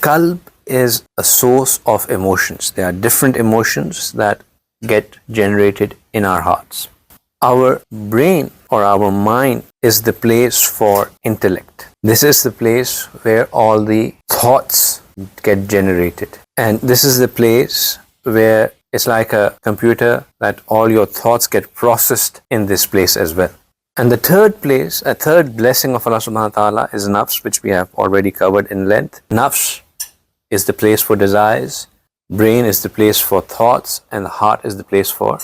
Qalb is a source of emotions. There are different emotions that get generated in our hearts. Our brain or our mind is the place for intellect. This is the place where all the thoughts get generated. And this is the place where it's like a computer that all your thoughts get processed in this place as well. And the third place, a third blessing of Allah subhanahu wa ta'ala is nafs, which we have already covered in length. Nafs is the place for desires, brain is the place for thoughts, and the heart is the place for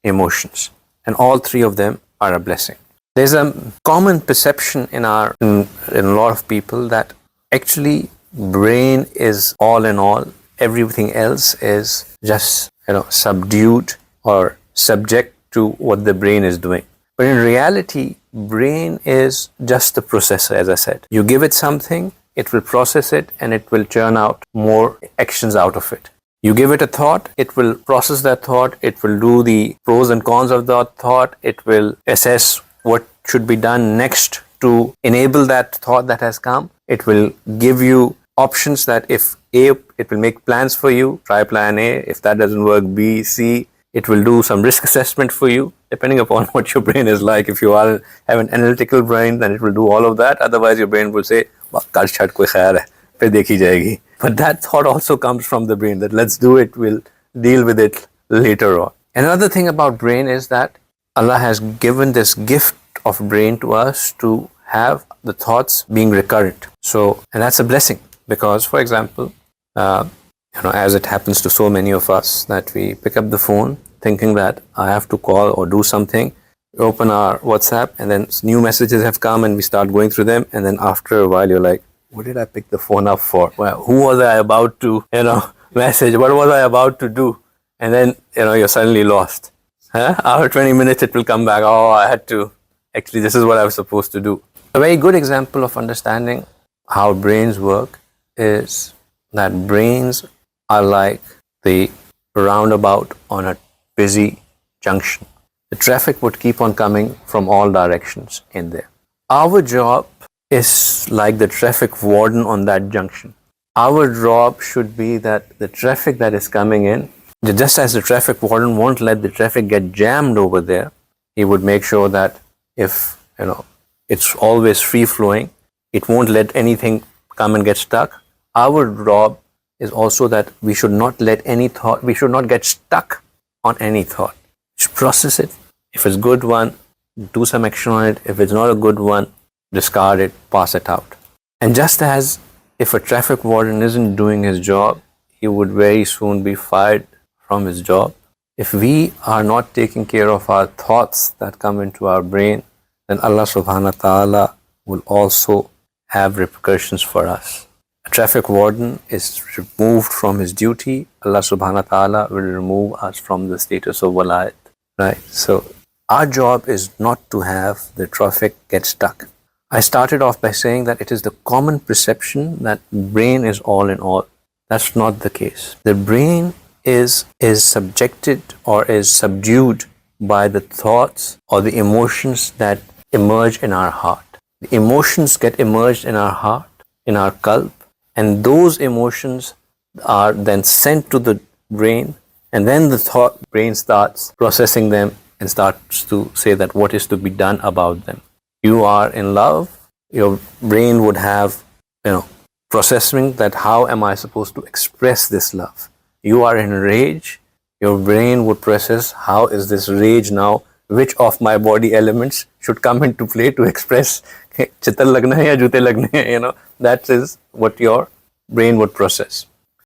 emotions. And all three of them are a blessing. There's a common perception in a lot of people that actually brain is all in all, everything else is just subdued or subject to what the brain is doing. But in reality, brain is just the processor, as I said. You give it something, it will process it, and it will churn out more actions out of it. You give it a thought, it will process that thought, it will do the pros and cons of that thought, it will assess what should be done next to enable that thought that has come. It will give you options that if A, it will make plans for you, try plan A, if that doesn't work, B, C. It will do some risk assessment for you, depending upon what your brain is like. If you have an analytical brain, then it will do all of that. Otherwise, your brain will say, kal chhat koi khair hai, phir dekhi jayegi. But that thought also comes from the brain, that let's do it, we'll deal with it later on. Another thing about brain is that Allah has given this gift of brain to us to have the thoughts being recurrent. And that's a blessing, because, for example, as it happens to so many of us, that we pick up the phone thinking that I have to call or do something. We open our WhatsApp and then new messages have come and we start going through them. And then after a while, you're like, what did I pick the phone up for? Well, who was I about to, message? What was I about to do? And then, you're suddenly lost. After 20 minutes, it will come back. Oh, I had to. Actually, this is what I was supposed to do. A very good example of understanding how brains work is that brains are like the roundabout on a busy junction. The traffic would keep on coming from all directions in there. Our job is like the traffic warden on that junction. Our job should be that the traffic that is coming in, just as the traffic warden won't let the traffic get jammed over there, he would make sure that if it's always free flowing, it won't let anything come and get stuck. Our job is also that we should not let any thought, we should not get stuck on any thought. Just process it. If it's a good one, do some action on it. If it's not a good one, discard it, pass it out. And just as if a traffic warden isn't doing his job, he would very soon be fired from his job. If we are not taking care of our thoughts that come into our brain, then Allah subhanahu wa ta'ala will also have repercussions for us. A traffic warden is removed from his duty. Allah subhanahu wa ta'ala will remove us from the status of walayat. Right? So our job is not to have the traffic get stuck. I started off by saying that it is the common perception that brain is all in all. That's not the case. The brain is subjected or is subdued by the thoughts or the emotions that emerge in our heart. The emotions get emerged in our heart, in our qalb, and those emotions are then sent to the brain, and then the brain starts processing them and starts to say that what is to be done about them. You are in love, your brain would have, processing that how am I supposed to express this love. You are in rage, your brain would process how is this rage now, which of my body elements should come into play to express chitar lagna hai ya jute lagne hai, that is what your brain would process.